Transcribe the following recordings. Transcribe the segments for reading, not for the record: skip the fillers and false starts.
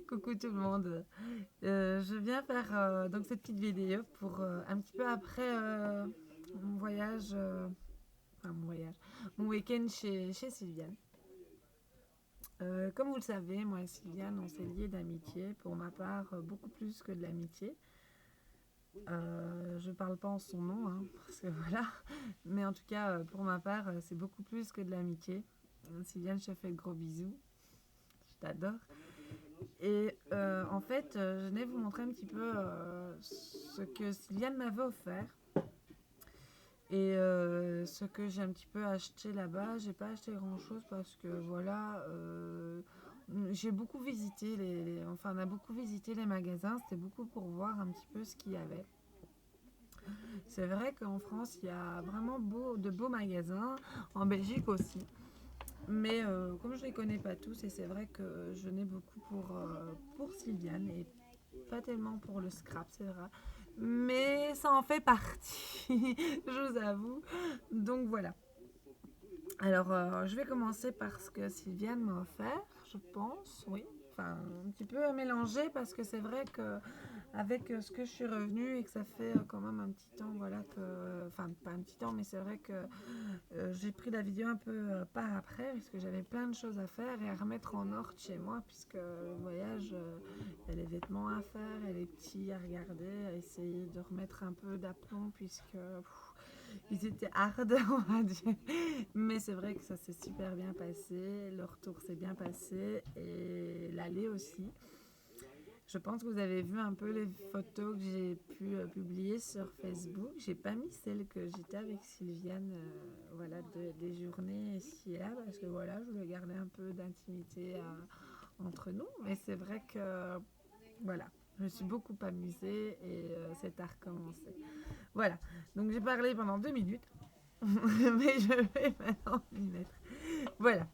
Coucou tout le monde. Je viens faire donc cette petite vidéo pour un petit peu après mon voyage, enfin mon voyage, mon week-end chez Sylviane. Comme vous le savez, moi et Sylviane, on s'est liés d'amitié. Pour ma part, beaucoup plus que de l'amitié. Je parle pas en son nom, hein, parce que voilà. Mais en tout cas, pour ma part, c'est beaucoup plus que de l'amitié. Sylviane, je te fais de gros bisous. Je t'adore. Et en fait, je venais vous montrer un petit peu ce que Sylviane m'avait offert. Et ce que j'ai un petit peu acheté là-bas, j'ai pas acheté grand-chose parce que voilà, j'ai beaucoup visité enfin on a beaucoup visité les magasins, c'était beaucoup pour voir un petit peu ce qu'il y avait. C'est vrai qu'en France, il y a vraiment de beaux magasins, en Belgique aussi. Mais comme je les connais pas tous, et c'est vrai que je n'ai beaucoup pour Sylviane et pas tellement pour le scrap, c'est vrai. Mais ça en fait partie, je vous avoue. Donc voilà. Alors, je vais commencer par ce que Sylviane m'a offert, je pense, oui. Enfin, un petit peu mélangé parce que c'est vrai que avec ce que je suis revenue et que ça fait quand même un petit temps, voilà que, enfin pas un petit temps, mais c'est vrai que j'ai pris la vidéo un peu par après parce que j'avais plein de choses à faire et à remettre en ordre chez moi puisque le voyage, il y a les vêtements à faire, il y a les petits à regarder, à essayer de remettre un peu d'aplomb puisque ils étaient hard, on va dire. Mais c'est vrai que ça s'est super bien passé, le retour s'est bien passé et l'aller aussi. Je pense que vous avez vu un peu les photos que j'ai pu publier sur Facebook. J'ai pas mis celle que j'étais avec Sylviane, voilà, des journées ici et là, parce que voilà, je voulais garder un peu d'intimité entre nous. Mais c'est vrai que, voilà, je me suis beaucoup amusée et c'est à recommencer. Voilà, donc j'ai parlé pendant 2 minutes, mais je vais maintenant m'y mettre. Voilà.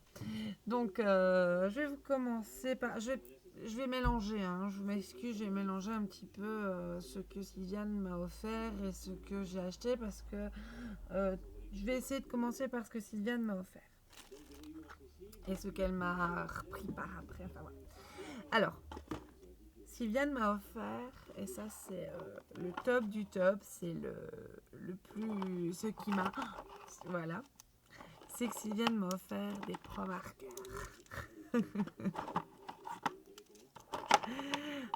Donc, je vais vous commencer par. Je vais mélanger, hein, je m'excuse, j'ai mélangé un petit peu ce que Sylviane m'a offert et ce que j'ai acheté parce que je vais essayer de commencer par ce que Sylviane m'a offert et ce qu'elle m'a repris par après. Enfin, voilà. Alors, Sylviane m'a offert, et ça c'est le top du top, c'est le plus. Ce qui m'a. Voilà. C'est que Sylviane m'a offert des pro marqueurs.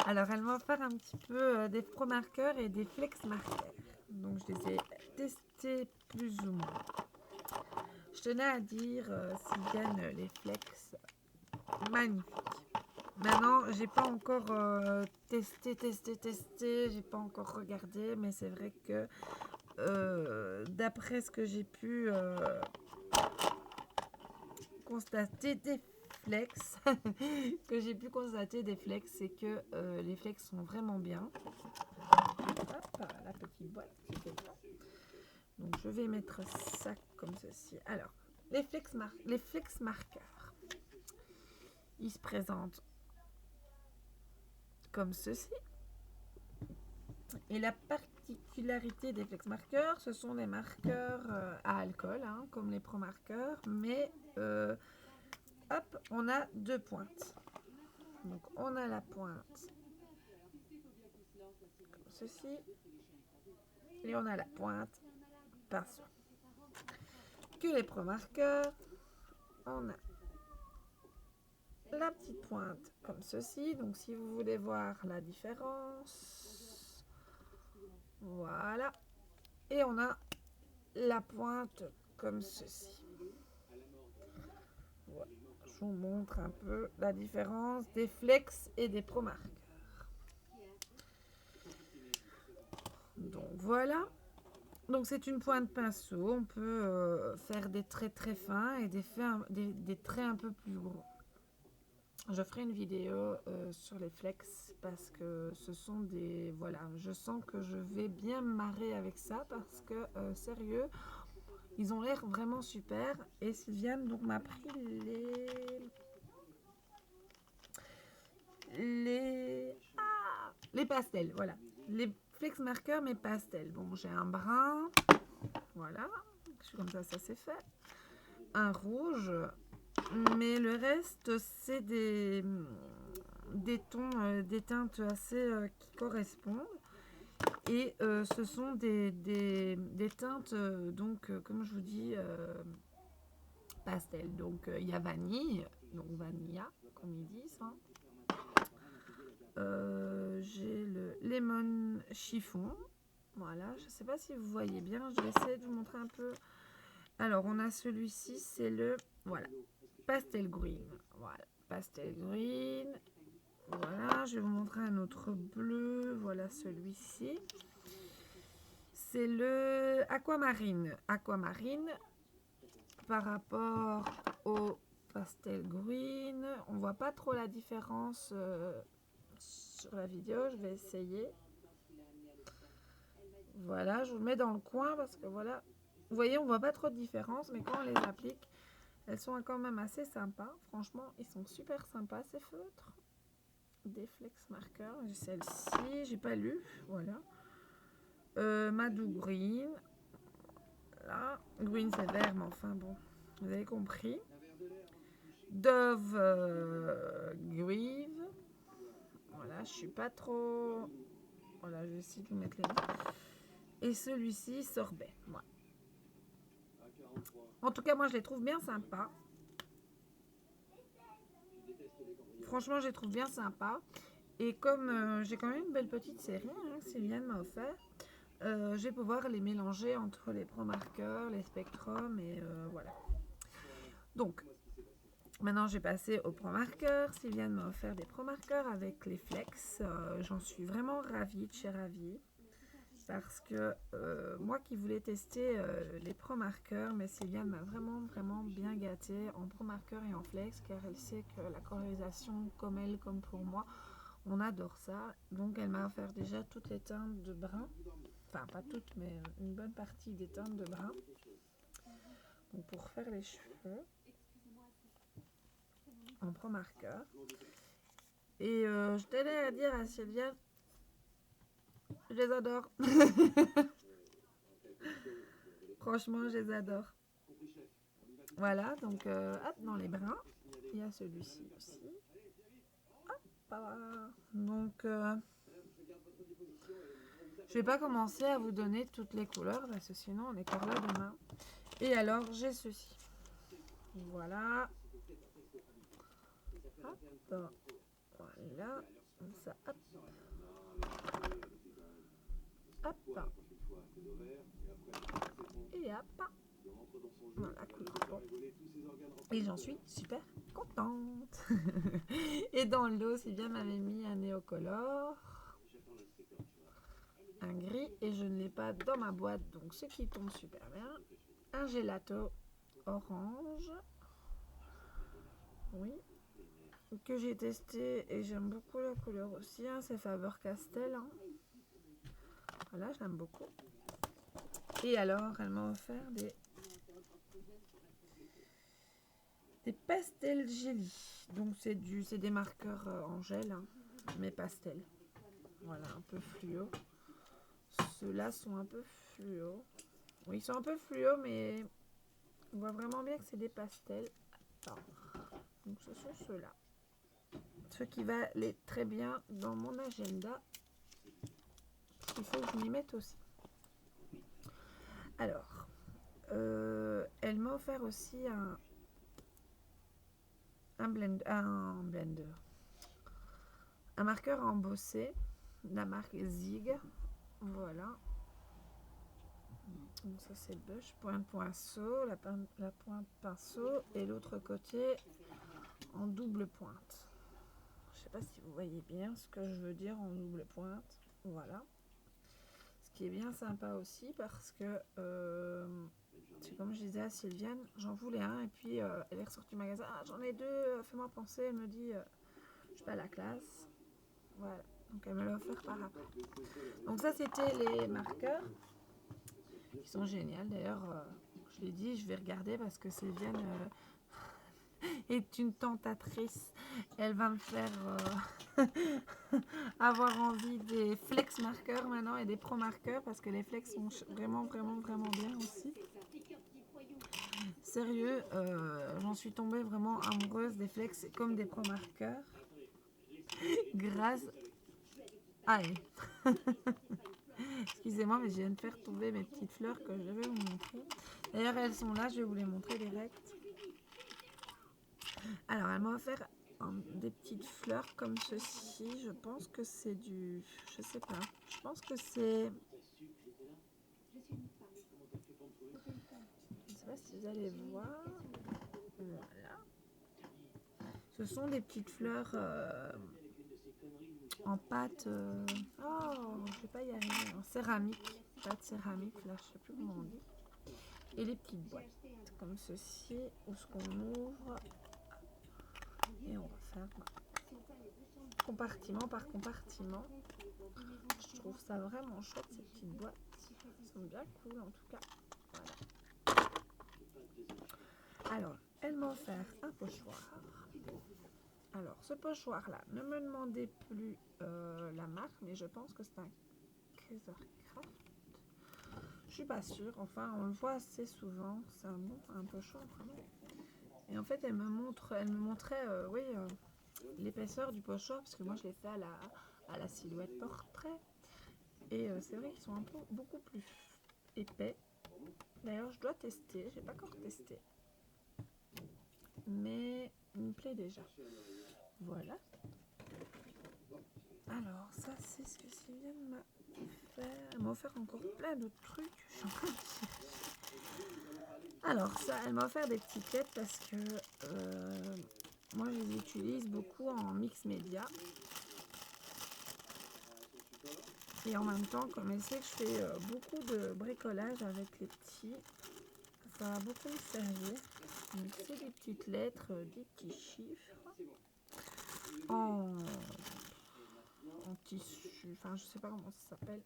Alors, elle m'a offert un petit peu des pro marqueurs et des flex marqueurs. Donc, je les ai testés plus ou moins. Je tenais à dire, Sylviane, les flex, magnifiques. Maintenant, j'ai pas encore testé, j'ai pas encore regardé, mais c'est vrai que d'après ce que j'ai pu constater des flex, que j'ai pu constater des flex, c'est que les flex sont vraiment bien. Hop, la petite boîte qui fait ça. Donc je vais mettre ça comme ceci. Alors, les flex marqueurs, ils se présentent comme ceci. Et la particularité des flex marqueurs, ce sont des marqueurs à alcool, hein, comme les pro marqueurs, mais hop, on a deux pointes. Donc on a la pointe comme ceci, et on a la pointe pinceau. Que les pro marqueurs, on a la petite pointe comme ceci. Donc si vous voulez voir la différence, voilà. Et on a la pointe comme ceci. Voilà. Je vous montre un peu la différence des flex et des pro marqueurs. Donc voilà. Donc c'est une pointe pinceau. On peut faire des traits très fins et des traits un peu plus gros. Je ferai une vidéo sur les flex parce que ce sont des... Voilà, je sens que je vais bien me marrer avec ça parce que, sérieux, ils ont l'air vraiment super. Et Sylviane donc m'a pris les pastels, voilà. Les flex marqueurs, mais pastels. Bon, j'ai un brun, voilà. Comme ça c'est fait. Un rouge, mais le reste, c'est des tons, des teintes assez qui correspondent. Et ce sont des teintes, donc, comme je vous dis, pastel. Donc, il y a vanille, donc vanilla, comme ils disent. Hein. J'ai le lemon chiffon. Voilà, je ne sais pas si vous voyez bien. Je vais essayer de vous montrer un peu. Alors, on a celui-ci, c'est le, voilà, pastel green. Voilà, pastel green. Voilà, je vais vous montrer un autre bleu. Voilà celui-ci. C'est le aquamarine. Aquamarine par rapport au pastel green. On voit pas trop la différence sur la vidéo. Je vais essayer. Voilà, je vous le mets dans le coin parce que voilà. Vous voyez, on voit pas trop de différence, mais quand on les applique, elles sont quand même assez sympas. Franchement, ils sont super sympas ces feutres. Des flex marqueurs. J'ai celle-ci, j'ai pas lu. Voilà. Madou Green. Là. Green c'est vert, mais enfin bon, vous avez compris. Dove Grieve. Voilà, je suis pas trop. Voilà, je vais essayer de vous mettre les noms. Et celui-ci, sorbet. Voilà. En tout cas, moi je les trouve bien sympas. Franchement, je les trouve bien sympas. Et comme j'ai quand même une belle petite série, hein, Sylviane m'a offert, je vais pouvoir les mélanger entre les Pro Markers, les Spectrum et voilà. Donc, maintenant j'ai passé aux Pro Markers. Sylviane m'a offert des Pro Markers avec les Flex. J'en suis vraiment ravie de chez Ravie. Parce que moi qui voulais tester les Pro Markers, mais Sylviane m'a vraiment bien gâtée en Pro Markers et en Flex, car elle sait que la colorisation, comme elle, comme pour moi, on adore ça. Donc elle m'a offert déjà toutes les teintes de brun. Enfin, pas toutes, mais une bonne partie des teintes de brun. Donc pour faire les cheveux en Pro Marker. Et je tenais à dire à Sylviane, je les adore. Franchement, je les adore. Voilà, donc hop, dans les bruns, il y a celui-ci aussi. Hop, voilà. Donc, je vais pas commencer à vous donner toutes les couleurs parce que sinon on est encore là demain. Et alors, j'ai ceci. Voilà. Hop, voilà. Comme ça, hop. Hop. Et hop. Voilà, couleur. Et j'en suis super contente. Et dans le lot, Sylvia m'avait mis un néocolore, un gris, et je ne l'ai pas dans ma boîte, donc ce qui tombe super bien. Un gelato orange, oui, que j'ai testé et j'aime beaucoup la couleur aussi. Hein, c'est Faber-Castell. Hein. Voilà, je l'aime beaucoup. Et alors, elle m'a offert des pastel jelly. Donc c'est des marqueurs en gel, hein, mais pastel. Voilà, un peu fluo. Ceux-là sont un peu fluo. Oui, ils sont un peu fluo, mais on voit vraiment bien que c'est des pastels. Attends. Donc ce sont ceux-là. Ce qui va aller très bien dans mon agenda. Il faut que je m'y mette aussi. Alors, elle m'a offert aussi un blender. Un marqueur embossé de la marque Zig. Voilà. Donc ça c'est Bush, pointe pinceau, la pointe pinceau et l'autre côté en double pointe. Je sais pas si vous voyez bien ce que je veux dire en double pointe. Voilà. Ce qui est bien sympa aussi parce que c'est comme je disais à Sylviane, j'en voulais un et puis elle est ressortie du magasin. Ah, j'en ai deux, fais-moi penser. Elle me dit, je suis pas à la classe. Voilà. Donc elle me l'a offert par après. Donc ça c'était les marqueurs. Qui sont géniales. D'ailleurs, je l'ai dit, je vais regarder parce que Sylviane est une tentatrice. Elle va me faire avoir envie des flex marqueurs maintenant et des pro marqueurs parce que les flex sont vraiment bien aussi. Sérieux, j'en suis tombée vraiment amoureuse des flex comme des pro marqueurs. grâce... Allez. Excusez-moi, mais je viens de faire tomber mes petites fleurs que je vais vous montrer. D'ailleurs, elles sont là, je vais vous les montrer direct. Alors, elle m'a offert des petites fleurs comme ceci. Je pense que c'est du... Je sais pas. Je pense que c'est... Je sais pas si vous allez voir. Voilà. Ce sont des petites fleurs en pâte... Oh, je vais pas y arriver. En céramique. Pâte céramique, là, je sais plus comment on dit. Et les petites boîtes comme ceci, où ce qu'on ouvre. Et on va faire compartiment par compartiment. Je trouve ça vraiment chouette, ces petites boîtes. Elles sont bien cool en tout cas. Voilà. Alors, elle m'a offert un pochoir. Alors, ce pochoir-là, ne me demandez plus la marque, mais je pense que c'est un Kaisercraft. Je suis pas sûre. Enfin, on le voit assez souvent. C'est un pochoir vraiment. Et en fait, elle me montrait, l'épaisseur du pochoir, parce que moi, je l'ai fait à la silhouette portrait. Et c'est vrai qu'ils sont beaucoup plus épais. D'ailleurs, je dois tester. J'ai pas encore testé. Mais il me plaît déjà. Voilà. Alors, ça, c'est ce que Sylviane m'a offert. Elle m'a offert encore plein d'autres trucs. Je suis en train de chercher. Alors, ça, elle m'a offert des tickets parce que moi, je les utilise beaucoup en mix média. Et en même temps, comme elle sait que je fais beaucoup de bricolage avec les petits, ça va beaucoup me servir. Donc, c'est des petites lettres, des petits chiffres en tissu, enfin je sais pas comment ça s'appelle.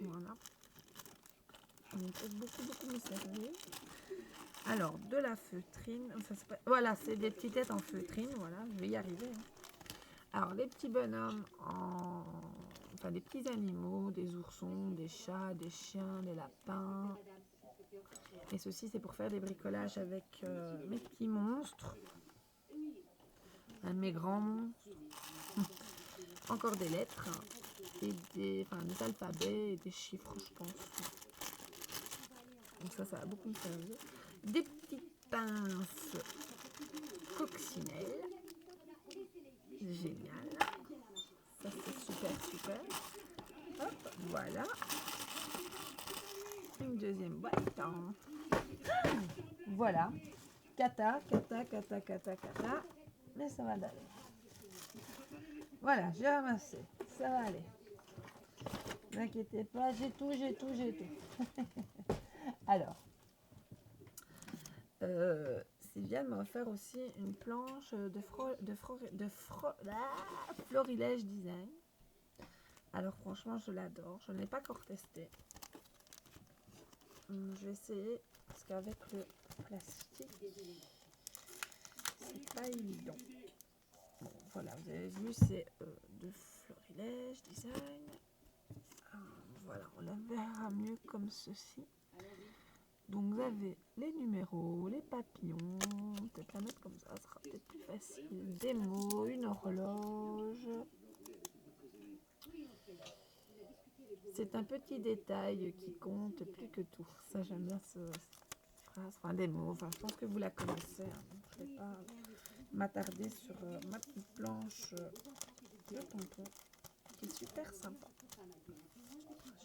Voilà. Donc beaucoup me servir. Alors de la feutrine, voilà, c'est des petites têtes en feutrine, voilà, je vais y arriver. Hein. Alors les petits bonhommes enfin des petits animaux, des oursons, des chats, des chiens, des lapins. Et ceci c'est pour faire des bricolages avec mes petits monstres. Un de mes grands monstres. Encore des lettres et des alphabets et des chiffres, je pense. Donc ça va beaucoup me servir. Des petites pinces coccinelles. Génial. Ça c'est super. Hop, voilà. Une deuxième boîte. Voilà. Cata. Mais ça va d'aller. Voilà, j'ai ramassé. Ça va aller. Ne vous inquiétez pas, j'ai tout. Alors, Sylviane m'a offert aussi une planche de Florilège Design. Alors franchement, je l'adore. Je ne l'ai pas encore testé. Je vais essayer parce qu'avec le plastique, c'est pas évident. Bon, voilà, vous avez vu, c'est de Florilège Design. Voilà, on la verra mieux comme ceci. Donc vous avez les numéros, les papillons, peut-être la mettre comme ça sera peut-être plus facile. Des mots, une horloge. C'est un petit détail qui compte plus que tout. Ça j'aime bien cette phrase, enfin des mots, enfin je pense que vous la connaissez. Hein, donc je ne vais pas m'attarder sur ma petite planche de tonton, qui est super sympa.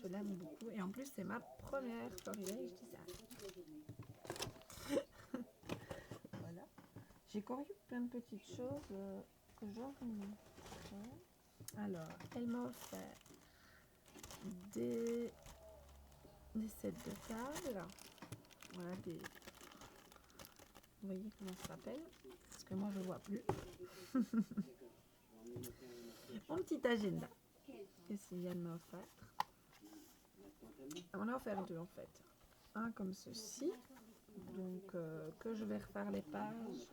Je l'aime beaucoup et en plus c'est ma première Florilège Design. Voilà. J'ai encore eu plein de petites choses que je vous montrer. Alors, elle m'a offert des sets de table. Voilà, vous voyez comment ça s'appelle? Parce que moi je ne vois plus. Mon petit agenda que Sylviane m'a offert. On a offert deux en fait. Un comme ceci, donc que je vais refaire les pages,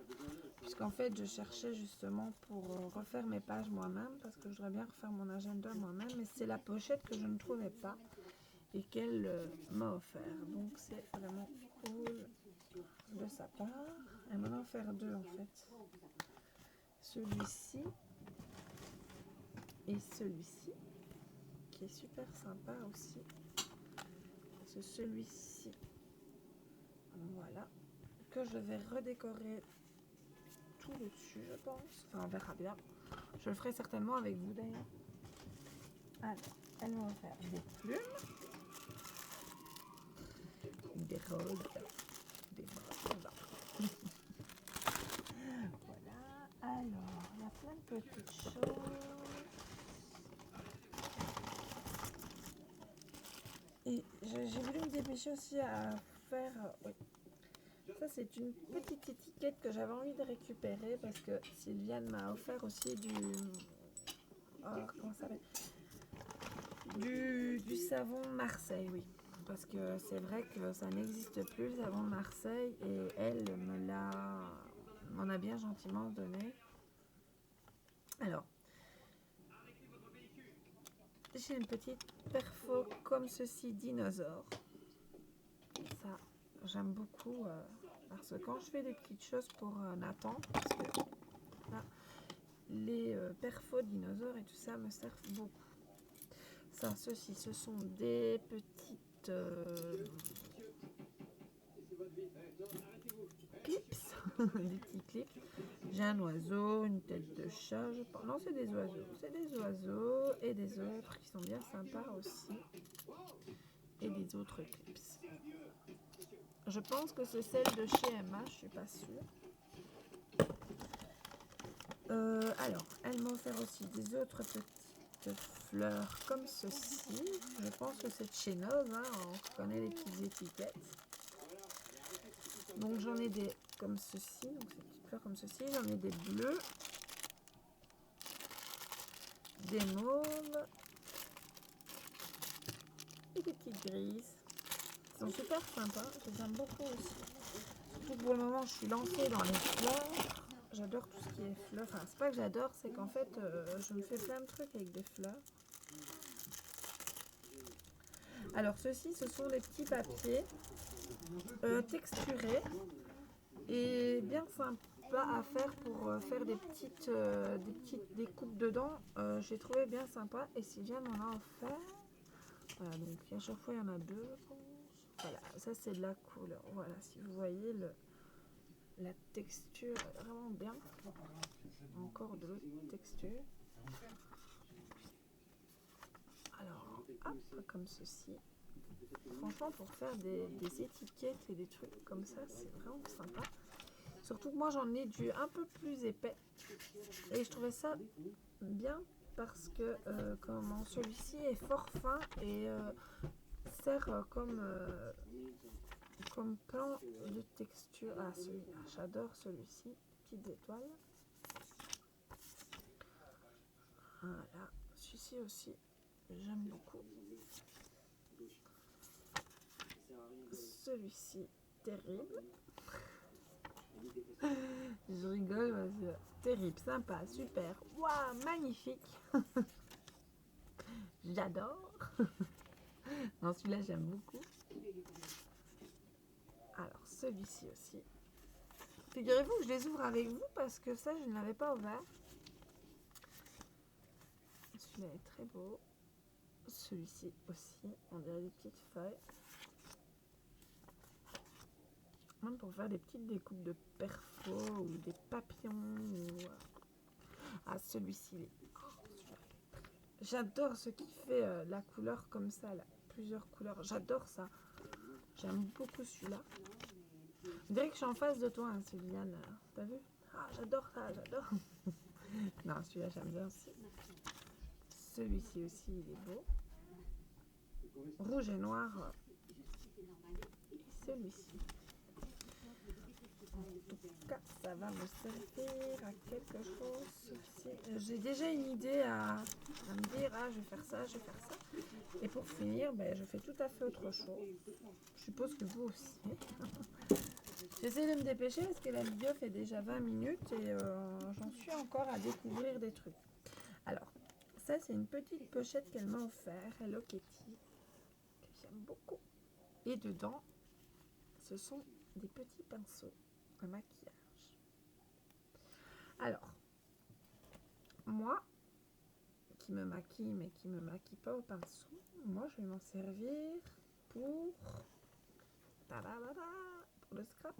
puisqu'en fait je cherchais justement pour refaire mes pages moi-même, parce que je voudrais bien refaire mon agenda moi-même, mais c'est la pochette que je ne trouvais pas et qu'elle m'a offert. Donc c'est vraiment cool de sa part. Elle m'en a offert deux en fait. Celui-ci Et celui-ci, qui est super sympa aussi. C'est celui-ci. Voilà. Que je vais redécorer tout le dessus, je pense. Enfin, on verra bien. Je le ferai certainement avec vous d'ailleurs. Alors, elles vont faire des plumes, des roses, des bras. Voilà. Alors, il y a plein de petites choses. Et j'ai voulu me dépêcher aussi à faire... oui. Ça, c'est une petite étiquette que j'avais envie de récupérer parce que Sylviane m'a offert aussi du... Oh, comment ça s'appelle? Du savon Marseille, oui. Parce que c'est vrai que ça n'existe plus, le savon de Marseille, et elle m'en a bien gentiment donné. Alors, j'ai une petite perfo comme ceci, dinosaure. Ça, j'aime beaucoup parce que quand je fais des petites choses pour Nathan, parce que là, les perfos dinosaures et tout ça me servent beaucoup. Ça, ceci, ce sont des petites clips, des petits clips. J'ai un oiseau, une tête de chat, je pense. Non, c'est des oiseaux. C'est des oiseaux et des autres qui sont bien sympas aussi. Et des autres clips. Je pense que c'est celle de chez Emma, je suis pas sûre. Alors, elle m'a offert aussi des autres petites fleurs comme ceci. Je pense que c'est de chez Nove, hein, on connaît les petites étiquettes. Donc j'en ai des comme ceci, donc ces petites fleurs comme ceci. J'en ai des bleus, des mauves et des petites grises. Ils sont super sympas, je les aime beaucoup aussi. Surtout pour le moment, je suis lancée dans les fleurs. J'adore tout ce qui est fleurs. Enfin, c'est pas que j'adore, c'est qu'en fait, je me fais plein de trucs avec des fleurs. Alors, ceux-ci, ce sont des petits papiers texturés et bien sympa à faire pour faire des petites découpes dedans. J'ai trouvé bien sympa et Sylviane m'en a offert. Voilà, donc à chaque fois, il y en a deux, je pense. Voilà, ça c'est de la couleur. Voilà, si vous voyez la texture est vraiment bien. Encore de l'autre texture. Alors, hop, comme ceci. Franchement, pour faire des étiquettes et des trucs comme ça, c'est vraiment sympa. Surtout que moi, j'en ai du un peu plus épais. Et je trouvais ça bien parce que comment celui-ci est fort fin et sert comme plan de texture. Ah, celui-là, j'adore celui-ci. Petites étoiles. Voilà, celui-ci aussi, j'aime beaucoup. Celui-ci, terrible. Je rigole parce que terrible, sympa, super. Waouh, magnifique. J'adore. Non, celui-là, j'aime beaucoup. Alors, celui-ci aussi. Figurez-vous que je les ouvre avec vous parce que ça, je ne l'avais pas ouvert. Celui-là est très beau. Celui-ci aussi, on dirait des petites feuilles. Même pour faire des petites découpes de perfo ou des papillons. Ou... Ah, celui-ci, j'adore ce qui fait la couleur comme ça, là. Plusieurs couleurs. J'adore ça. J'aime beaucoup celui-là. On dirait que je suis en face de toi, hein, Sylviane. T'as vu? Ah, j'adore ça, j'adore. Non, celui-là, j'aime bien aussi. Celui-ci aussi, il est beau. Rouge et noir. Et celui-ci. En tout cas, ça va me servir à quelque chose. J'ai déjà une idée à me dire, ah, je vais faire ça, je vais faire ça. Et pour finir, ben, je fais tout à fait autre chose. Je suppose que vous aussi. J'essaie de me dépêcher parce que la vidéo fait déjà 20 minutes et j'en suis encore à découvrir des trucs. Alors, ça c'est une petite pochette qu'elle m'a offert, Hello Kitty, que j'aime beaucoup. Et dedans, ce sont des petits pinceaux à maquillage. Alors, moi, qui me maquille, mais qui me maquille pas au pinceau, moi je vais m'en servir pour, tadadada, pour le scrap.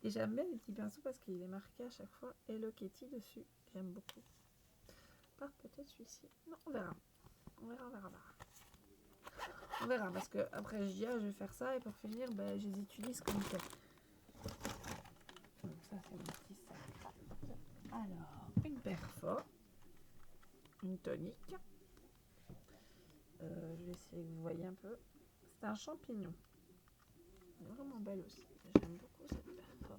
Et j'aime bien les petits pinceaux parce qu'il est marqué à chaque fois Hello Kitty dessus. J'aime beaucoup. Par peut-être celui-ci. Non, on verra. On verra, on verra, on verra. On verra parce que après je dis ah, je vais faire ça et pour finir ben, je les utilise comme ça. Donc ça c'est mon petit sac. Alors, une perfo, une tonique. Je vais essayer que vous voyez un peu. C'est un champignon. Elle est vraiment belle aussi. J'aime beaucoup cette perfo.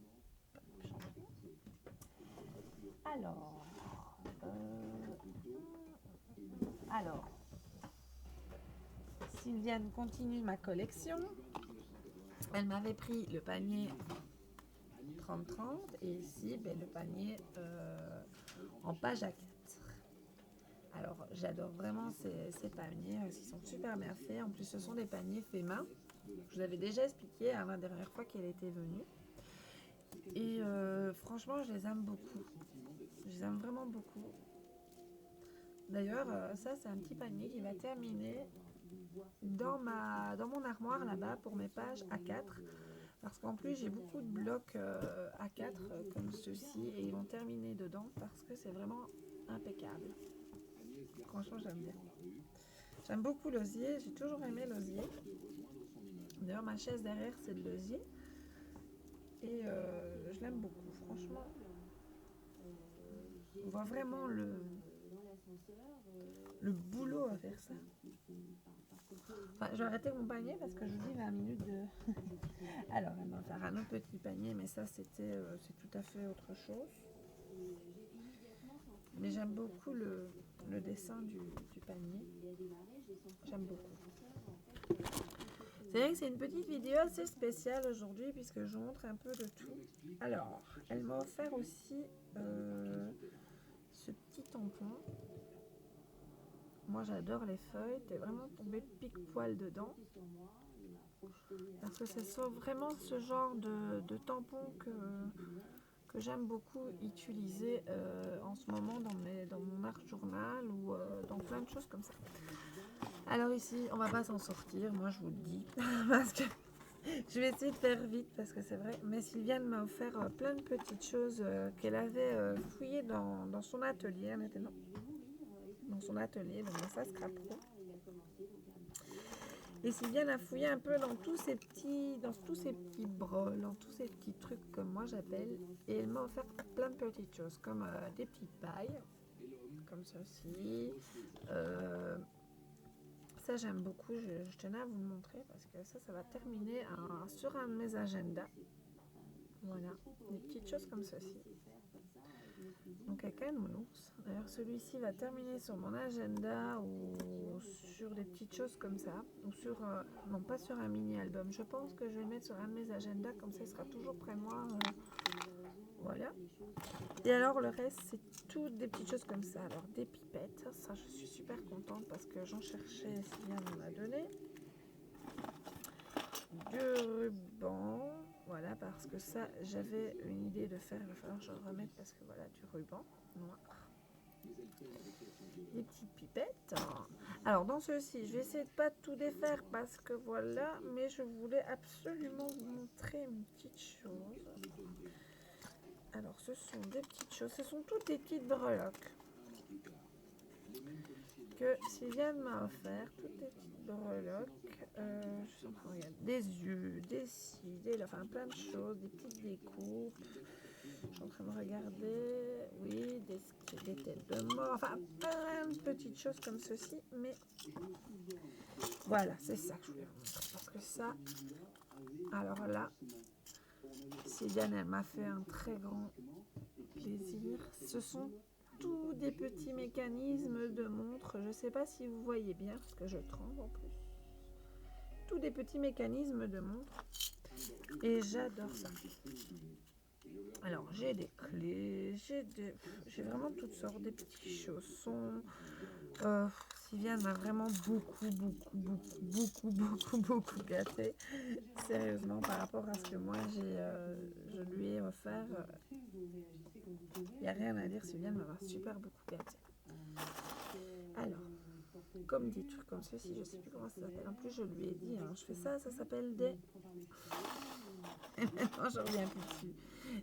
Alors, Sylviane continue ma collection. Elle m'avait pris le panier 30-30 et ici ben, le panier en page A4. Alors j'adore vraiment ces paniers, ils sont super bien faits. En plus ce sont des paniers faits main. Je vous avais déjà expliqué la dernière fois qu'elle était venue. Et franchement je les aime beaucoup. Je les aime vraiment beaucoup. D'ailleurs ça c'est un petit panier qui va terminer dans mon armoire là-bas pour mes pages A4. Parce qu'en plus, j'ai beaucoup de blocs A4 comme ceux-ci et ils vont terminer dedans parce que c'est vraiment impeccable. Franchement, j'aime bien. J'aime beaucoup l'osier, j'ai toujours aimé l'osier. D'ailleurs, ma chaise derrière, c'est de l'osier. Et je l'aime beaucoup, franchement. On voit vraiment le boulot à faire ça. Enfin, je vais arrêter mon panier parce que je vous dis 20 minutes de... Alors, elle va faire un autre petit panier, mais ça, c'est tout à fait autre chose. Mais j'aime beaucoup le dessin du panier. J'aime beaucoup. C'est vrai que c'est une petite vidéo assez spéciale aujourd'hui puisque je vous montre un peu de tout. Alors, elle m'a offert aussi ce petit tampon. Moi, j'adore les feuilles. T'es vraiment tombé pique-poil dedans. Parce que c'est vraiment ce genre de tampon que j'aime beaucoup utiliser en ce moment dans mon art journal ou dans plein de choses comme ça. Alors ici, on va pas s'en sortir, moi je vous le dis, parce que je vais essayer de faire vite parce que c'est vrai. Mais Sylviane m'a offert plein de petites choses qu'elle avait fouillées dans son atelier. Elle était dans son atelier, donc ça Scrap Pro. Et Sylviane a fouillé un peu dans tous ces petits brols, dans tous ces petits trucs comme moi j'appelle. Et elle m'a offert plein de petites choses, comme des petites pailles, comme ceci. Ça j'aime beaucoup, je tenais à vous le montrer parce que ça va terminer sur un de mes agendas. Voilà, des petites choses comme ceci. Donc avec un nounours. D'ailleurs celui-ci va terminer sur mon agenda ou sur des petites choses comme ça. Ou sur, non pas sur un mini album. Je pense que je vais le mettre sur un de mes agendas, comme ça il sera toujours près de moi. Voilà. Et alors le reste c'est toutes des petites choses comme ça. Alors des pipettes, ça je suis super contente parce que j'en cherchais, Sylviane m'en a donné. Du ruban, voilà, parce que ça j'avais une idée de faire, il va falloir que je le remette parce que voilà, du ruban noir. Des petites pipettes. Alors dans ceci, je vais essayer de pas tout défaire parce que voilà, mais je voulais absolument vous montrer une petite chose. Alors ce sont des petites choses, ce sont toutes des petites breloques que Sylviane m'a offert, toutes des petites breloques. Je suis en train de regarder des yeux, des cils, enfin plein de choses, des petites découpes. Je suis en train de regarder, oui, des têtes de mort, enfin plein de petites choses comme ceci, mais voilà, c'est ça que je voulais vous montrer. Parce que ça, alors là, Sylviane, elle m'a fait un très grand plaisir. Ce sont tous des petits mécanismes de montre. Je ne sais pas si vous voyez bien, parce que je tremble en plus. Tous des petits mécanismes de montre. Et j'adore ça. Alors, j'ai des clés, j'ai vraiment toutes sortes, des petits chaussons. Sylviane m'a vraiment beaucoup gâté. Sérieusement, par rapport à ce que moi je lui ai offert, il n'y a rien à dire. Sylviane m'a super beaucoup gâté. Alors, comme des trucs comme ceci, je sais plus comment ça s'appelle. En plus, je lui ai dit, hein, je fais ça, ça s'appelle des... Et maintenant, je reviens plus dessus.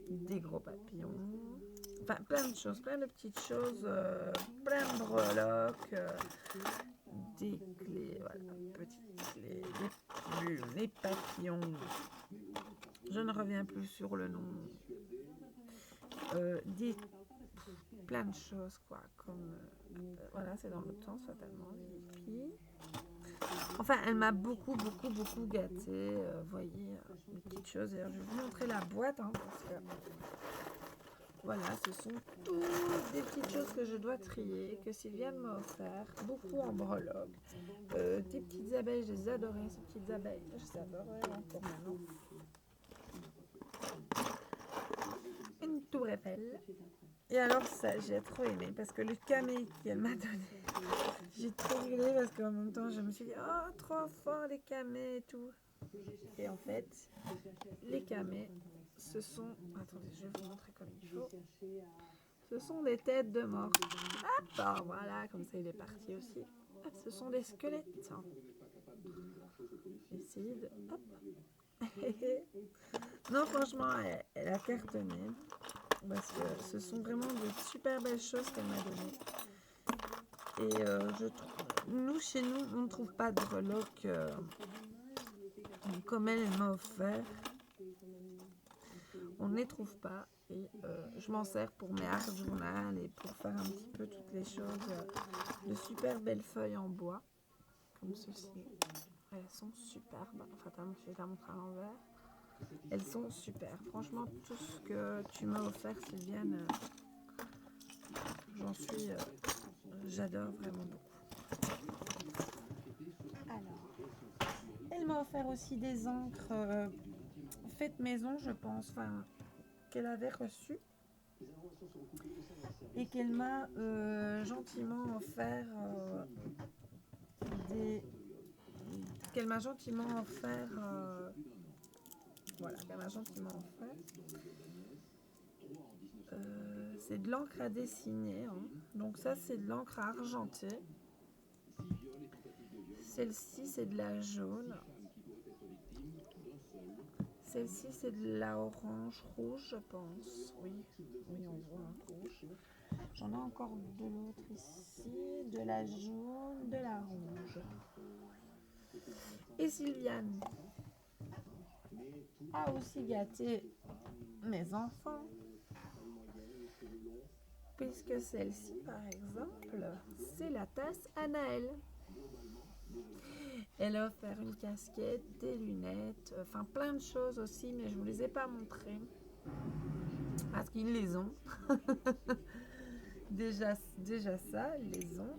Des gros papillons. Enfin, plein de choses, plein de petites choses, plein de breloques, des clés, voilà, petites clés, des plumes, des papillons. Je ne reviens plus sur le nom. Des plein de choses, quoi, comme... voilà, c'est dans l'autre sens, fatalement. Puis... Enfin, elle m'a beaucoup gâtée. Voyez, des petites choses. D'ailleurs, je vais vous montrer la boîte, hein, parce que... Voilà, ce sont toutes des petites choses que je dois trier, que Sylviane m'a offert, beaucoup en breloque. Des petites abeilles, je les adorais, ces petites abeilles. Je les adorais encore maintenant. Une tour Eiffel. Et alors ça, j'ai trop aimé, parce que le camé qu'elle m'a donné, j'ai trop rigolé, parce qu'en même temps, je me suis dit, oh, trop fort les camés et tout. Et en fait, les camés, ce sont... Attendez, je vais vous montrer comme il faut. Ce sont des têtes de mort. Hop, voilà, comme ça il est parti aussi. Hop, ce sont des squelettes. Essayez de... Hop. Non, franchement, elle a cartonné. Parce que ce sont vraiment de super belles choses qu'elle m'a données. Et je trouve... Nous, chez nous, on ne trouve pas de breloques comme elle m'a offert. On ne les trouve pas. Et je m'en sers pour mes art journal et pour faire un petit peu toutes les choses. De super belles feuilles en bois, comme ceci. Elles sont superbes. Enfin, je vais la montrer à l'envers. Elles sont super. Franchement, tout ce que tu m'as offert, Sylviane, j'en suis... j'adore vraiment beaucoup. Alors, elle m'a offert aussi des encres faites maison, je pense, enfin, qu'elle avait reçues. Et qu'elle m'a gentiment offert des... Qu'elle m'a gentiment offert... voilà, qu'elle m'a gentiment offert. C'est de l'encre à dessiner, hein. Donc ça, c'est de l'encre à argenter. Celle-ci, c'est de la jaune. Celle-ci, c'est de la orange rouge, je pense. Oui, oui, on voit un rouge. J'en ai encore de l'autre ici, de la jaune, de la rouge. Et Sylviane a aussi gâté mes enfants. Puisque celle-ci, par exemple, c'est la tasse à Naël. Elle a offert une casquette, des lunettes, enfin plein de choses aussi, mais je ne vous les ai pas montrées. Parce qu'ils les ont. déjà ça, ils les ont.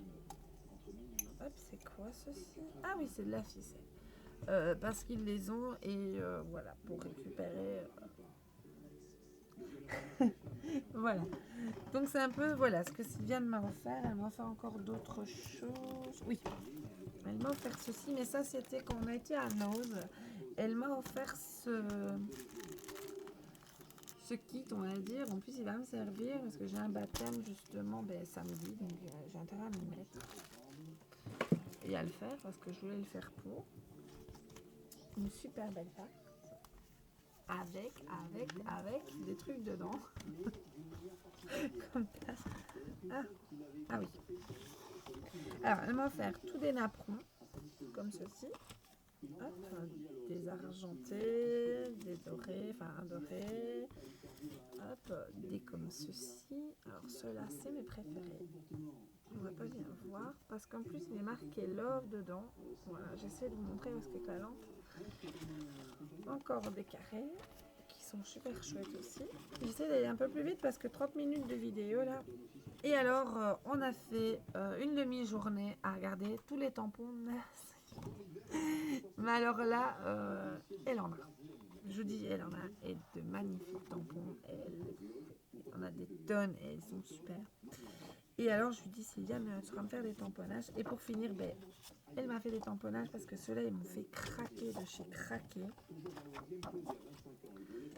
Hop, c'est quoi ceci? Ah oui, c'est de la ficelle. Parce qu'ils les ont et voilà, pour récupérer... voilà. Donc c'est un peu, voilà, ce que Sylviane m'a offert. Elle m'a offert encore d'autres choses. Oui, elle m'a offert ceci, mais ça c'était quand on a été à Nose. Elle m'a offert ce kit, on va dire. En plus, il va me servir parce que j'ai un baptême justement samedi, donc j'ai intérêt à m'y mettre et à le faire parce que je voulais le faire pour une super belle tasse avec des trucs dedans. Comme ça. Ah oui. Alors, elle m'a offert tous des napperons comme ceci. Hop, des argentés, des dorés, enfin dorés. Hop, des comme ceci. Alors ceux-là, c'est mes préférés. On va pas bien voir parce qu'en plus il est marqué Love dedans. Voilà, j'essaie de vous montrer parce qu'avec la lampe. Encore des carrés qui sont super chouettes aussi. J'essaie d'aller un peu plus vite parce que 30 minutes de vidéo là. Et alors, on a fait une demi-journée à regarder tous les tampons. Mais alors là, elle en a. Je dis elle en a, et de magnifiques tampons. Elle en a des tonnes et elles sont super. Et alors je lui dis Sylviane, tu vas me faire des tamponnages. Et pour finir, elle m'a fait des tamponnages parce que ceux-là, ils m'ont fait craquer de chez Craquer.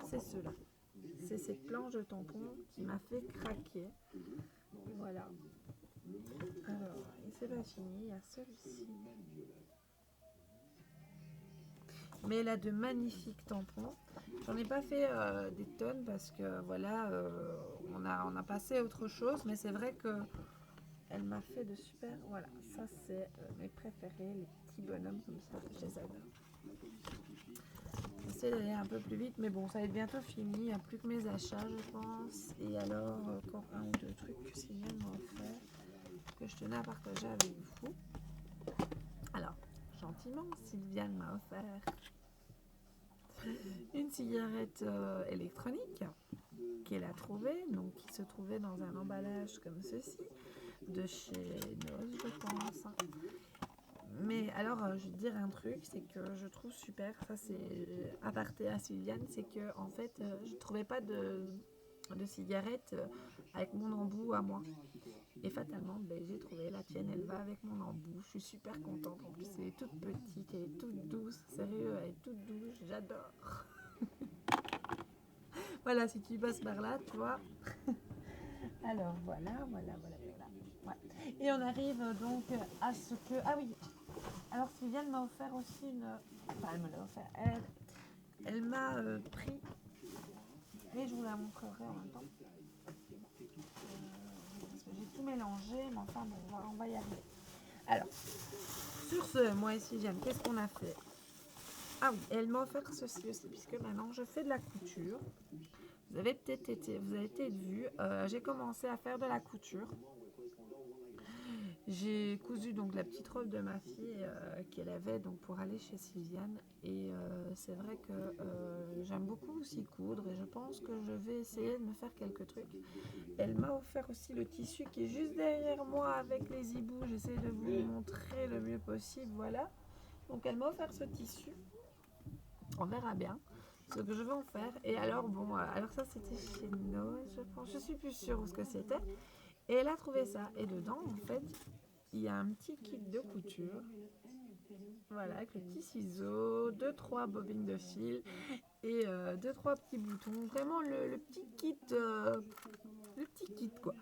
C'est ceux-là. C'est cette planche de tampons qui m'a fait craquer. Voilà. Alors, c'est pas fini, il y a celui-ci. Mais elle a de magnifiques tampons. J'en ai pas fait des tonnes parce que voilà, on a passé à autre chose, mais c'est vrai que elle m'a fait de super. Voilà, ça c'est mes préférés, les petits bonhommes comme ça, je les adore. J'essaie d'aller un peu plus vite, mais bon, ça va être bientôt fini. Il n'y a plus que mes achats, je pense. Et alors, encore un ou deux trucs que Sylviane m'a offert, que je tenais à partager avec vous. Alors, gentiment, Sylviane m'a offert une cigarette électronique qu'elle a trouvée, donc qui se trouvait dans un emballage comme ceci, de chez Noz, je pense. Mais alors, je vais te dire un truc, c'est que je trouve super, ça c'est aparté à Sylviane, c'est que en fait, je trouvais pas de cigarette avec mon embout à moi. Et fatalement, ben, j'ai trouvé la tienne, elle va avec mon embout. Je suis super contente. En plus, elle est toute petite, elle est toute douce. Sérieux, elle est toute douce, j'adore. Voilà, si tu passes par là, tu vois. Alors, voilà. Ouais. Et on arrive donc à ce que... Ah oui, alors Sylviane m'a offert aussi une... Enfin, elle me l'a offert. Elle m'a pris... Et je vous la montrerai en même temps. Parce que j'ai tout mélangé, mais enfin bon, on va y arriver. Alors, sur ce, moi et Sylviane, qu'est-ce qu'on a fait? Ah oui, elle m'a offert ceci aussi, puisque maintenant je fais de la couture. Vous avez peut-être vu, j'ai commencé à faire de la couture. J'ai cousu donc la petite robe de ma fille qu'elle avait donc pour aller chez Sylviane. Et c'est vrai que j'aime beaucoup aussi coudre et je pense que je vais essayer de me faire quelques trucs. Elle m'a offert aussi le tissu qui est juste derrière moi avec les hiboux. J'essaie de vous le montrer le mieux possible, voilà. Donc elle m'a offert ce tissu. On verra bien ce que je vais en faire. Et alors bon, alors ça c'était chez Noz, je pense. Je suis plus sûre où ce que c'était. Et elle a trouvé ça. Et dedans, en fait, il y a un petit kit de couture. Voilà, avec le petit ciseau, 2-3 bobines de fil et 2-3 petits boutons. Vraiment le petit kit, quoi.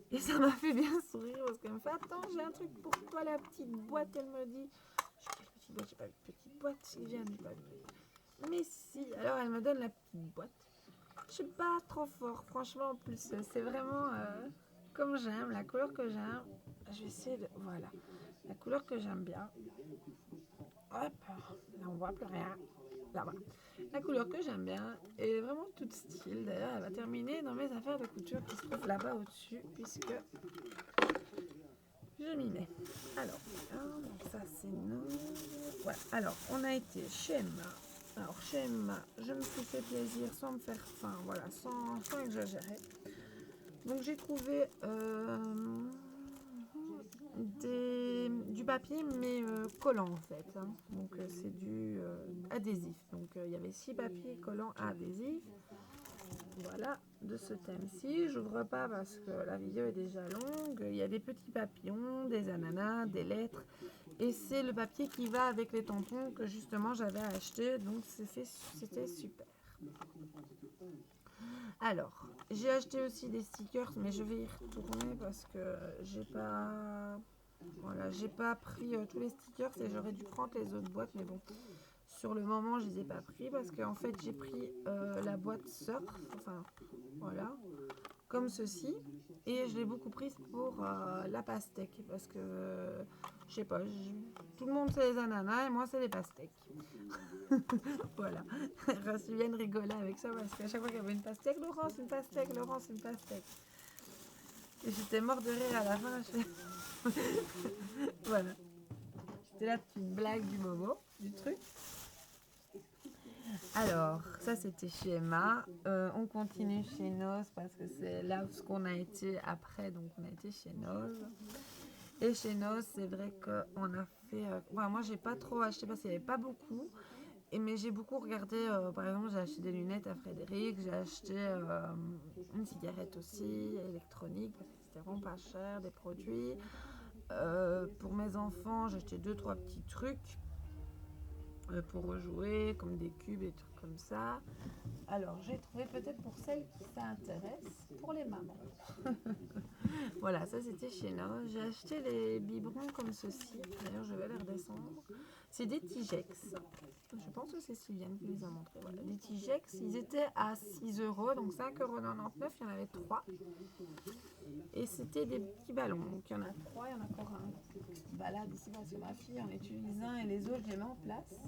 Et ça m'a fait bien sourire parce qu'elle me fait attends, j'ai un truc pour toi, la petite boîte. Elle me dit, je quelle petite boîte, j'ai pas vu de petite boîte, Sylviane, j'ai pas vu. Mais si, alors elle me donne la petite boîte. Je suis pas trop fort, franchement, en plus, c'est vraiment comme j'aime, la couleur que j'aime. Je vais essayer de. Voilà, la couleur que j'aime bien. Hop, là on voit plus rien. Là, voilà. La couleur que j'aime bien est vraiment toute style. D'ailleurs, elle va terminer dans mes affaires de couture qui se trouvent là-bas au-dessus, puisque je m'y mets. Alors, donc ça c'est nous. Voilà, alors on a été chez Emma. Alors chez Emma, je me suis fait plaisir sans me faire faim, voilà, sans exagérer. Donc j'ai trouvé du papier mais collant en fait. Hein. Donc c'est du adhésif. Donc il y avait 6 papiers collants adhésifs. Voilà, de ce thème-ci. J'ouvre pas parce que la vidéo est déjà longue. Il y a des petits papillons, des ananas, des lettres. Et c'est le papier qui va avec les tampons que justement j'avais acheté. Donc c'était super. Alors, j'ai acheté aussi des stickers, mais je vais y retourner parce que j'ai pas pris tous les stickers et j'aurais dû prendre les autres boîtes, mais bon, sur le moment, je les ai pas pris parce qu'en fait, j'ai pris la boîte surf, enfin, voilà, comme ceci, et je l'ai beaucoup prise pour la pastèque parce que, je sais pas, tout le monde c'est les ananas et moi c'est les pastèques. Voilà, Sylviane rigolait avec ça parce qu'à chaque fois qu'il y avait une pastèque, Laurence, une pastèque, Laurence, une pastèque. Et j'étais morte de rire à la fin. Voilà. C'était la petite blague du moment, du truc. Alors, ça c'était chez Emma. On continue chez Noz parce que c'est là où on a été après. Donc on a été chez Noz. Et chez Noz, c'est vrai qu'on a fait... moi j'ai pas trop acheté parce qu'il n'y avait pas beaucoup. Mais j'ai beaucoup regardé, par exemple j'ai acheté des lunettes à Frédéric, j'ai acheté une cigarette aussi électronique parce que c'était vraiment pas cher, des produits. Pour mes enfants j'ai acheté 2-3 petits trucs pour rejouer comme des cubes et trucs comme ça. Alors, j'ai trouvé peut-être pour celles qui s'intéressent, pour les mamans. Voilà, ça c'était chez nous. J'ai acheté les biberons comme ceci. D'ailleurs, je vais les redescendre. C'est des Tigex. Je pense que c'est Sylviane qui les a montrés. Voilà, des Tigex. Ils étaient à 6 euros, donc 5,99 €. Il y en avait 3. Et c'était des petits ballons. Donc il y en a 3, il y en a encore un qui balade ici parce que ma fille en utilise un et les autres, je les mets en place.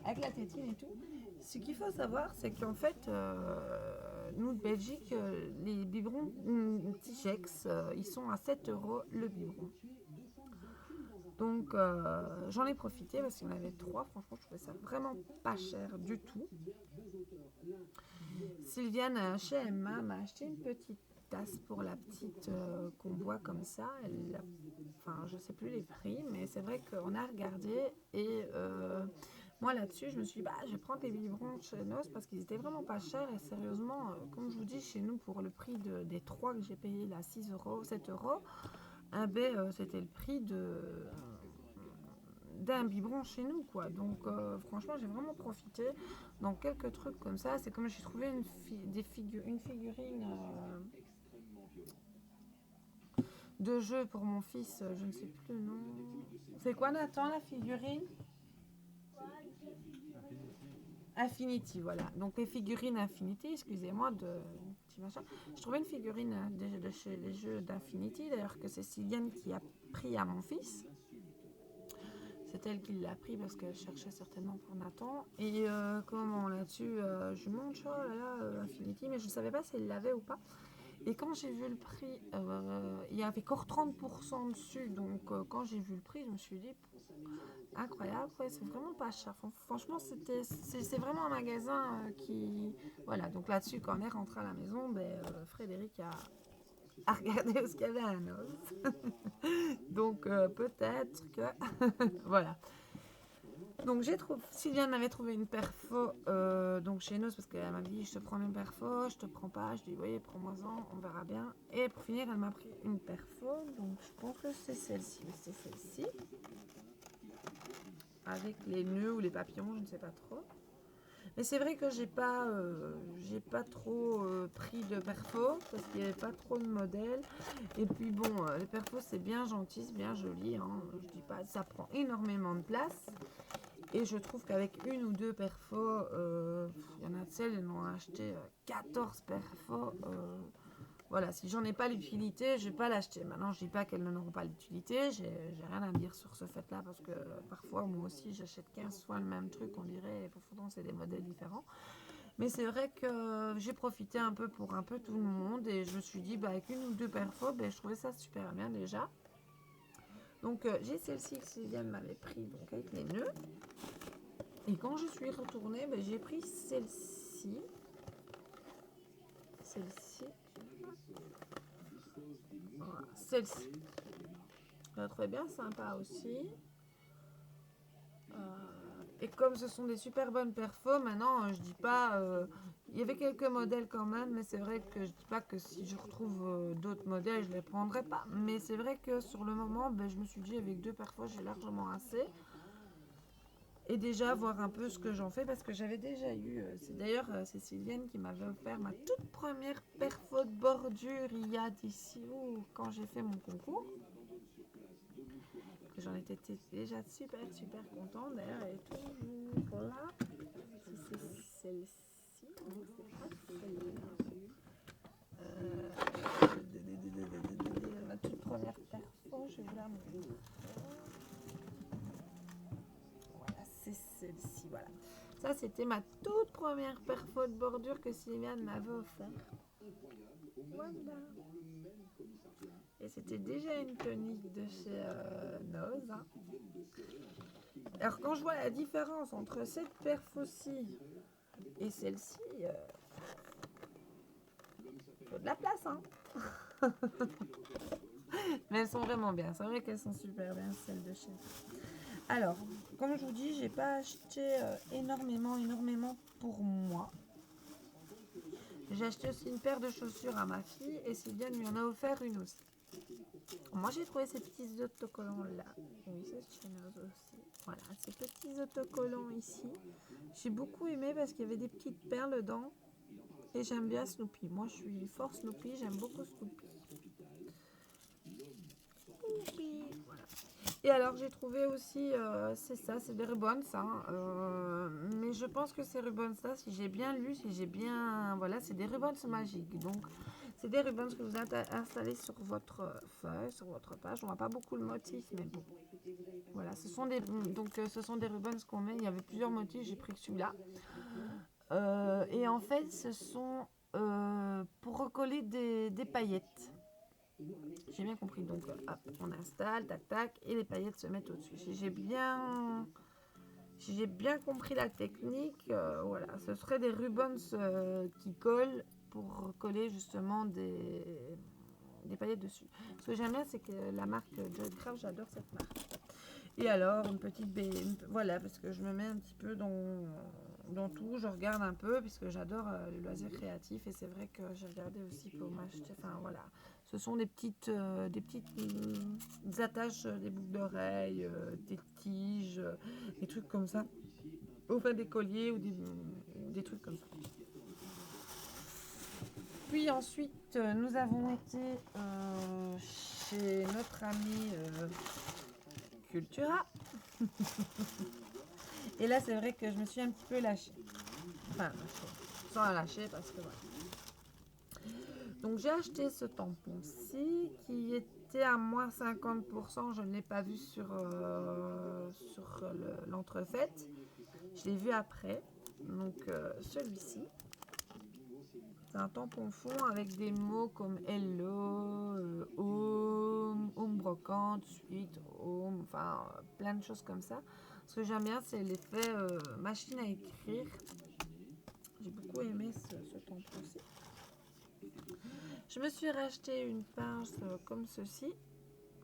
Avec la tétine et tout. Ce qu'il faut savoir, c'est qu'en fait, nous de Belgique, les biberons Tigex, ils sont à 7 € le biberon. Donc j'en ai profité parce qu'il y en avait 3. Franchement, je trouvais ça vraiment pas cher du tout. Sylviane chez Emma m'a acheté une petite tasse pour la petite qu'on boit comme ça. Enfin, je sais plus les prix, mais c'est vrai qu'on a regardé et moi là-dessus, je me suis dit, bah, je vais prendre les biberons chez Nos parce qu'ils étaient vraiment pas chers et sérieusement, comme je vous dis, chez nous, pour le prix des 3 que j'ai payé là, 6 €, 7 €, c'était le prix d'un biberon chez nous, quoi. Donc franchement, j'ai vraiment profité dans quelques trucs comme ça. C'est comme j'ai trouvé une figurine de jeu pour mon fils, je ne sais plus le nom. C'est quoi, Nathan, la figurine? Infinity, voilà. Donc les figurines Infinity, excusez-moi de petit machin. Je trouvais une figurine de chez les jeux d'Infinity, d'ailleurs que c'est Sylviane qui a pris à mon fils. C'est elle qui l'a pris parce qu'elle cherchait certainement pour Nathan. Et comment là-dessus, je lui montre, oh là là, Infinity, mais je ne savais pas si elle l'avait ou pas. Et quand j'ai vu le prix, il y avait encore 30% dessus. Donc quand j'ai vu le prix, je me suis dit, incroyable, ouais, c'est vraiment pas cher. Franchement, c'est vraiment un magasin qui... Voilà, donc là-dessus, quand on est rentré à la maison, Frédéric a regardé ce qu'il y avait à Nos. Donc peut-être que... voilà. Donc Sylviane m'avait trouvé une perfo donc chez nous parce qu'elle m'a dit je te prends une perfo, je te prends pas, je dis oui prends-moi-en, on verra bien. Et pour finir elle m'a pris une perfo, donc je pense que c'est celle-ci, c'est celle-ci. Avec les nœuds ou les papillons, je ne sais pas trop. Mais c'est vrai que j'ai pas trop pris de perfo parce qu'il n'y avait pas trop de modèles. Et puis bon, les perfos c'est bien gentil, c'est bien joli. Hein. Je dis pas, ça prend énormément de place. Et je trouve qu'avec une ou deux perfos, il y en a de celles, elles m'ont acheté 14 perfos. Voilà, si j'en ai pas l'utilité, je vais pas l'acheter. Maintenant, je dis pas qu'elles n'auront pas l'utilité, j'ai rien à dire sur ce fait-là, parce que parfois, moi aussi, j'achète 15 fois le même truc, on dirait, et pourtant, c'est des modèles différents. Mais c'est vrai que j'ai profité un peu pour un peu tout le monde, et je me suis dit, bah, avec une ou deux perfos, je trouvais ça super bien déjà. Donc, j'ai celle-ci que Sylviane m'avait pris, donc avec les nœuds. Et quand je suis retournée, j'ai pris celle-ci. Celle-ci. Voilà, celle-ci. Je la trouvais bien sympa aussi. Et comme ce sont des super bonnes perfos, maintenant je dis pas. Il y avait quelques modèles quand même, mais c'est vrai que je dis pas que si je retrouve d'autres modèles, je les prendrai pas. Mais c'est vrai que sur le moment, je me suis dit avec deux perfos, j'ai largement assez. Et déjà voir un peu ce que j'en fais parce que j'avais déjà eu, c'est Sylviane qui m'avait offert ma toute première perfo de bordure il y a d'ici quand j'ai fait mon concours. J'en étais déjà super contente. D'ailleurs elle est toujours là. Si c'est celle-ci, non c'est pas celle-là. Ma toute première perfo, je vais vous la montrer. C'est celle-ci, voilà. Ça, c'était ma toute première perfo de bordure que Sylviane m'avait offert. Voilà. Et c'était déjà une tonique de chez Noz. Hein. Alors, quand je vois la différence entre cette perfo-ci et celle-ci, faut de la place, hein. Mais elles sont vraiment bien. C'est vrai qu'elles sont super bien, celles de chez. Alors, comme je vous dis, j'ai pas acheté énormément pour moi. J'ai acheté aussi une paire de chaussures à ma fille et Sylviane lui en a offert une aussi. Moi, j'ai trouvé ces petits autocollants-là. Oui, c'est Chinoise aussi. Voilà, ces petits autocollants ici. J'ai beaucoup aimé parce qu'il y avait des petites perles dedans. Et j'aime bien Snoopy. Moi, je suis fort Snoopy. J'aime beaucoup Snoopy. Snoopy. Voilà. Et alors, j'ai trouvé aussi, c'est ça, c'est des ribbons, ça. Mais je pense que ces ribbons-là, si j'ai bien lu, si j'ai bien... Voilà, c'est des ribbons magiques. Donc, c'est des ribbons que vous installez sur votre feuille, sur votre page. On voit pas beaucoup le motif, mais bon. Voilà, ce sont des, donc, ce sont des ribbons qu'on met. Il y avait plusieurs motifs, j'ai pris que celui-là. Et en fait, ce sont pour recoller des paillettes. J'ai bien compris. Donc, hop, on installe, tac, tac, et les paillettes se mettent au-dessus. Si j'ai bien compris la technique, voilà, ce serait des ribbons qui collent pour coller justement des paillettes dessus. Ce que j'aime bien, c'est que la marque Joy Craft, j'adore cette marque. Et alors, une petite baie, voilà, parce que je me mets un petit peu dans tout, je regarde un peu, puisque j'adore les loisirs créatifs, et c'est vrai que j'ai regardé aussi pour m'acheter, enfin voilà, ce sont des petites attaches, des boucles d'oreilles, des tiges, des trucs comme ça, enfin des colliers ou des trucs comme ça. Puis ensuite, nous avons été chez notre ami Cultura. Et là, c'est vrai que je me suis un petit peu lâchée. Enfin, sans lâcher parce que voilà. Donc, j'ai acheté ce tampon-ci qui était à moins 50%. Je ne l'ai pas vu sur l'entrefaite. Je l'ai vu après. Donc, celui-ci. C'est un tampon fond avec des mots comme hello, home brocante, suite, home, enfin plein de choses comme ça. Ce que j'aime bien, c'est l'effet machine à écrire. J'ai beaucoup aimé ce tampon-ci. Je me suis racheté une pince comme ceci,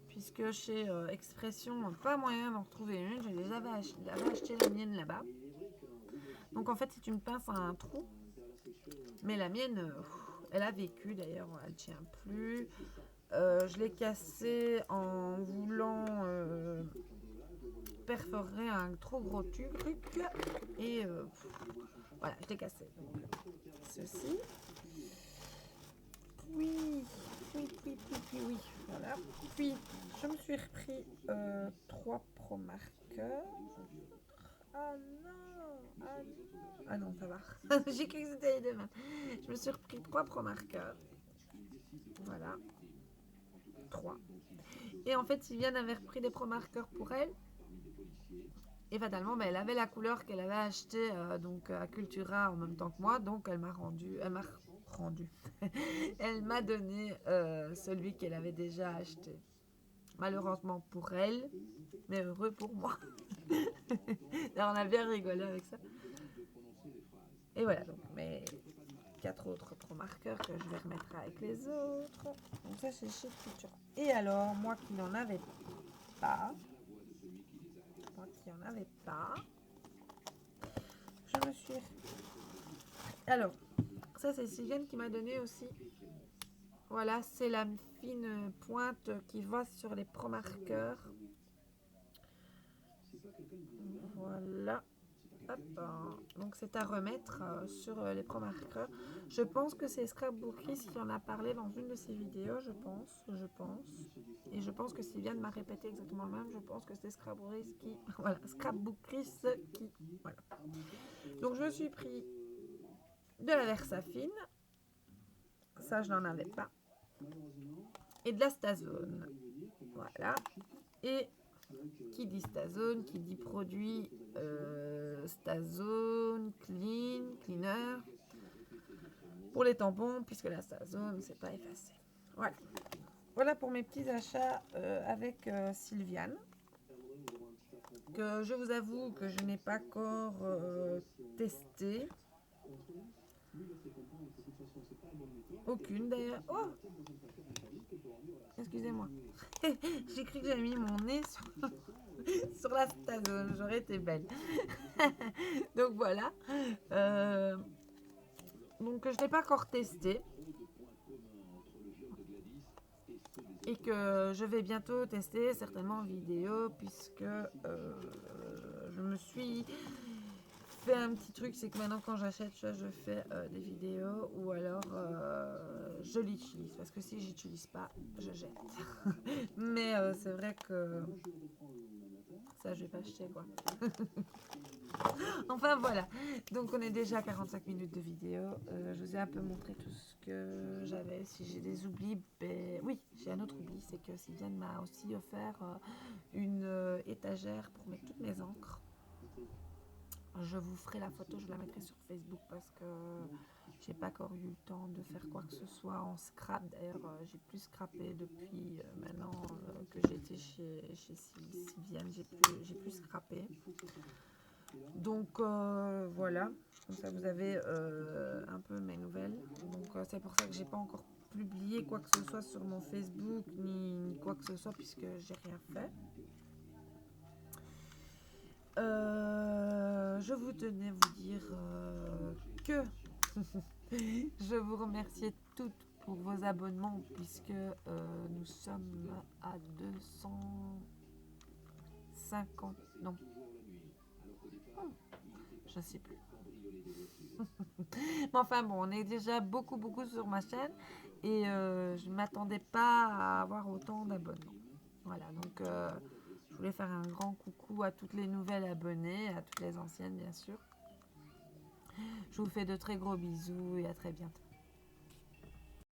puisque chez Expression, pas moyen d'en retrouver une. J'avais acheté la mienne là-bas. Donc en fait, c'est une pince à un trou. Mais la mienne, elle a vécu d'ailleurs, elle tient plus. Je l'ai cassée en voulant perforer un trop gros truc. Et voilà, je l'ai cassée. Donc, ceci. Oui, voilà. Puis, je me suis repris 3 Pro marqueurs. Ah non, ah non, ça va. J'ai cru que c'était les deux mêmes. Je me suis repris 3 Pro marqueurs. Voilà. 3. Et en fait, Sylviane avait repris des Pro marqueurs pour elle. Et fatalement, elle avait la couleur qu'elle avait achetée donc à Cultura en même temps que moi. Donc, elle m'a rendu. Elle m'a donné celui qu'elle avait déjà acheté. Malheureusement pour elle, mais heureux pour moi. Alors, on a bien rigolé avec ça. Et voilà, donc mes 4 autres Pro marqueurs que je vais remettre avec les autres. Donc ça, c'est chez Cultura. Et alors, moi qui n'en avais pas, je me suis... Alors, ça c'est Sylviane qui m'a donné aussi. Voilà, c'est la fine pointe qui va sur les Pro marqueurs. Voilà. Hop, donc c'est à remettre sur les Pro marqueurs. Je pense que c'est Scrapbookeries qui en a parlé dans une de ses vidéos, je pense. Et je pense que Sylviane m'a répété exactement le même. Je pense que c'est Scrapbookeries qui... Voilà, Scrapbookeries qui... Voilà. Donc je me suis pris de la Versafine. Ça, je n'en avais pas. Et de la Stazone. Voilà. Et qui dit Stazone, qui dit produit Stazone, cleaner. Pour les tampons, puisque la Stazone, c'est pas effacé. Voilà. Voilà pour mes petits achats avec Sylviane. Que je vous avoue que je n'ai pas encore testé. Aucune d'ailleurs. Oh, excusez-moi. J'ai cru que j'avais mis mon nez sur la Stazone. J'aurais été belle. Donc voilà. Donc je ne l'ai pas encore testé. et que je vais bientôt tester certainement en vidéo puisque je me suis fait un petit truc, c'est que maintenant quand j'achète, je fais des vidéos ou alors je l'utilise parce que si j'utilise pas, je jette. Mais c'est vrai que ça je vais pas acheter quoi. Enfin voilà, donc on est déjà à 45 minutes de vidéo. Je vous ai un peu montré tout ce que j'avais. Si j'ai des oublis, ben oui, j'ai un autre oubli, c'est que Sylviane m'a aussi offert une étagère pour mettre toutes mes encres. Je vous ferai la photo, je la mettrai sur Facebook parce que j'ai pas encore eu le temps de faire quoi que ce soit en scrap. D'ailleurs, j'ai plus scrappé depuis maintenant que j'étais chez Sylviane, j'ai plus scrappé. Donc voilà, comme ça vous avez un peu mes nouvelles. Donc c'est pour ça que j'ai pas encore publié quoi que ce soit sur mon Facebook ni quoi que ce soit puisque j'ai rien fait. Je vous tenais vous dire que je vous remercie toutes pour vos abonnements puisque nous sommes à 250, non, je sais plus. Mais enfin bon, on est déjà beaucoup sur ma chaîne et je ne m'attendais pas à avoir autant d'abonnements. Voilà, donc je voulais faire un grand coucou à toutes les nouvelles abonnées, à toutes les anciennes bien sûr. Je vous fais de très gros bisous et à très bientôt.